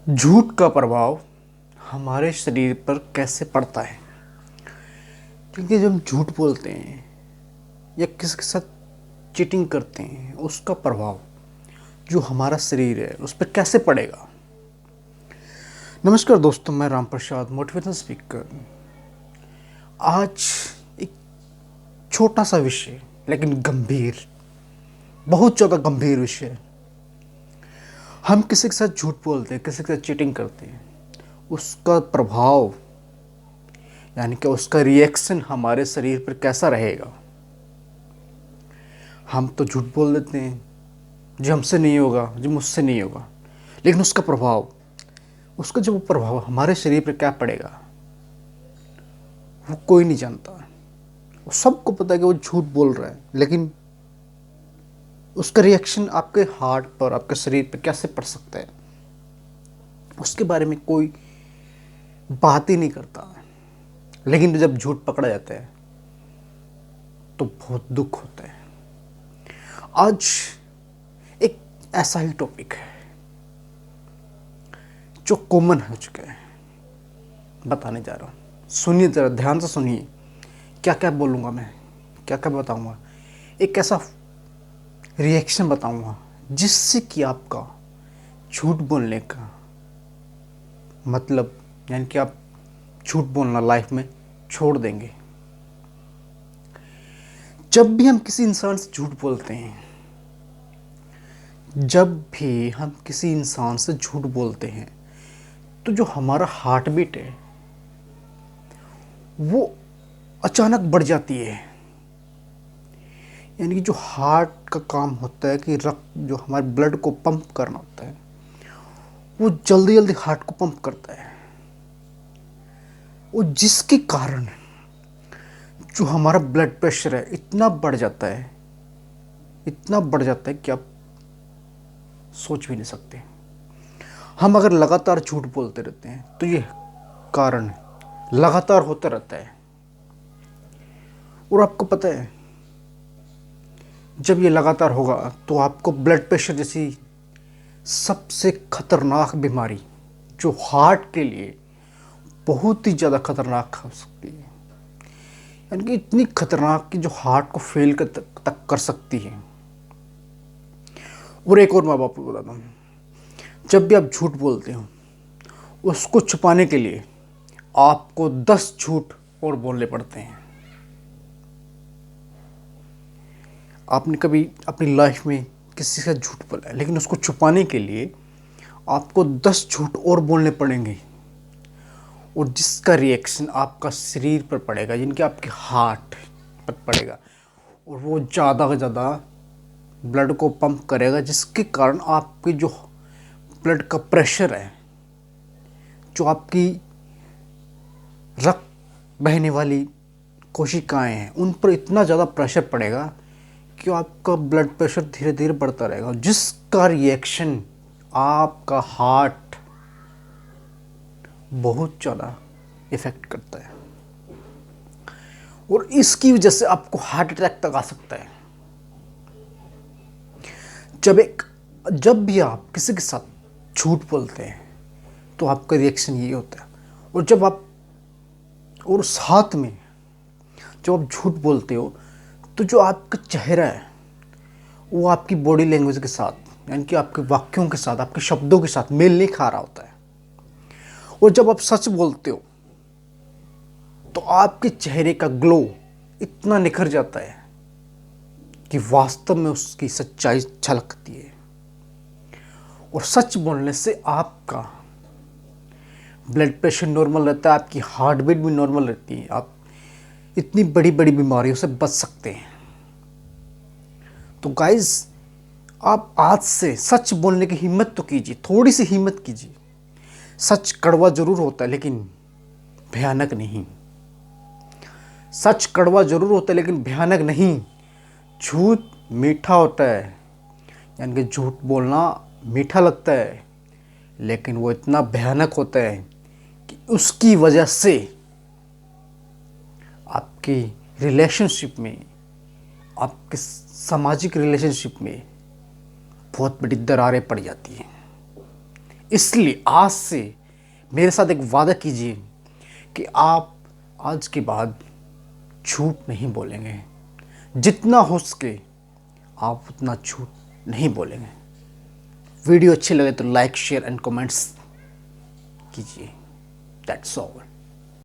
झूठ का प्रभाव हमारे शरीर पर कैसे पड़ता है। क्योंकि जब हम झूठ बोलते हैं या किसी के साथ चीटिंग करते हैं, उसका प्रभाव जो हमारा शरीर है उस पर कैसे पड़ेगा। नमस्कार दोस्तों, मैं राम प्रसाद, मोटिवेशनल स्पीकर। आज एक छोटा सा विषय लेकिन गंभीर, बहुत ज़्यादा गंभीर विषय। हम किसी के साथ झूठ बोलते हैं, किसी के साथ चीटिंग करते हैं, उसका प्रभाव यानी कि उसका रिएक्शन हमारे शरीर पर कैसा रहेगा। हम तो झूठ बोल देते हैं, जो हमसे नहीं होगा, जो मुझसे नहीं होगा, लेकिन उसका प्रभाव, उसका जो प्रभाव हमारे शरीर पर क्या पड़ेगा वो कोई नहीं जानता। वो सबको पता है कि वो झूठ बोल रहा है, लेकिन उसका रिएक्शन आपके हार्ट पर, आपके शरीर पर कैसे पड़ सकता है, उसके बारे में कोई बात ही नहीं करता। लेकिन जब झूठ पकड़ा जाता है तो बहुत दुख होता है। आज एक ऐसा ही टॉपिक है जो कॉमन हो चुका है, बताने जा रहा हूँ। सुनिए, जरा ध्यान से सुनिए क्या क्या बोलूँगा मैं, क्या क्या बताऊँगा। एक ऐसा रिएक्शन बताऊँगा जिससे कि आपका झूठ बोलने का मतलब, यानी कि आप झूठ बोलना लाइफ में छोड़ देंगे। जब भी हम किसी इंसान से झूठ बोलते हैं, जब भी हम किसी इंसान से झूठ बोलते हैं, तो जो हमारा हार्ट बीट है वो अचानक बढ़ जाती है। यानी कि जो हार्ट का काम होता है कि रक्त, जो हमारे ब्लड को पंप करना होता है, वो जल्दी जल्दी हार्ट को पंप करता है। वो जिसके कारण जो हमारा ब्लड प्रेशर है इतना बढ़ जाता है, इतना बढ़ जाता है कि आप सोच भी नहीं सकते। हम अगर लगातार झूठ बोलते रहते हैं तो ये कारण लगातार होता रहता है। और आपको पता है, जब ये लगातार होगा तो आपको ब्लड प्रेशर जैसी सबसे खतरनाक बीमारी, जो हार्ट के लिए बहुत ही ज़्यादा खतरनाक हो सकती है, यानी कि इतनी खतरनाक कि जो हार्ट को फेल तक कर सकती है। और एक और मैं आपको बताता हूँ, जब भी आप झूठ बोलते हो, उसको छुपाने के लिए आपको 10 झूठ और बोलने पड़ते हैं। आपने कभी अपनी लाइफ में किसी से झूठ बोला है, लेकिन उसको छुपाने के लिए आपको 10 झूठ और बोलने पड़ेंगे, और जिसका रिएक्शन आपका शरीर पर पड़ेगा, जिनके आपके हार्ट पर पड़ेगा, और वो ज़्यादा से ज़्यादा ब्लड को पंप करेगा, जिसके कारण आपकी जो ब्लड का प्रेशर है, जो आपकी रक्त बहने वाली कोशिकाएं हैं, उन पर इतना ज़्यादा प्रेशर पड़ेगा कि आपका ब्लड प्रेशर धीरे धीरे बढ़ता रहेगा, जिसका रिएक्शन आपका हार्ट बहुत ज़्यादा इफ़ेक्ट करता है। और इसकी वजह से आपको हार्ट अटैक तक आ सकता है। जब भी आप किसी के साथ झूठ बोलते हैं तो आपका रिएक्शन ये होता है। और साथ में जब आप झूठ बोलते हो तो जो आपका चेहरा है वो आपकी बॉडी लैंग्वेज के साथ, यानी कि आपके वाक्यों के साथ, आपके शब्दों के साथ मेल नहीं खा रहा होता है। और जब आप सच बोलते हो तो आपके चेहरे का ग्लो इतना निखर जाता है कि वास्तव में उसकी सच्चाई झलकती है। और सच बोलने से आपका ब्लड प्रेशर नॉर्मल रहता है, आपकी हार्ट बीट भी नॉर्मल रहती है, आप इतनी बड़ी बड़ी बीमारियों से बच सकते हैं। तो गाइज, आप आज से सच बोलने की हिम्मत तो कीजिए, थोड़ी सी हिम्मत कीजिए। सच कड़वा जरूर होता है लेकिन भयानक नहीं। सच कड़वा जरूर होता है लेकिन भयानक नहीं। झूठ मीठा होता है, यानी कि झूठ बोलना मीठा लगता है, लेकिन वो इतना भयानक होता है कि उसकी वजह से आपकी रिलेशनशिप में, आपके सामाजिक रिलेशनशिप में बहुत बड़ी दरारें पड़ जाती हैं। इसलिए आज से मेरे साथ एक वादा कीजिए कि आप आज के बाद झूठ नहीं बोलेंगे। जितना हो सके आप उतना झूठ नहीं बोलेंगे। वीडियो अच्छी लगे तो लाइक शेयर एंड कमेंट्स कीजिए। That's all.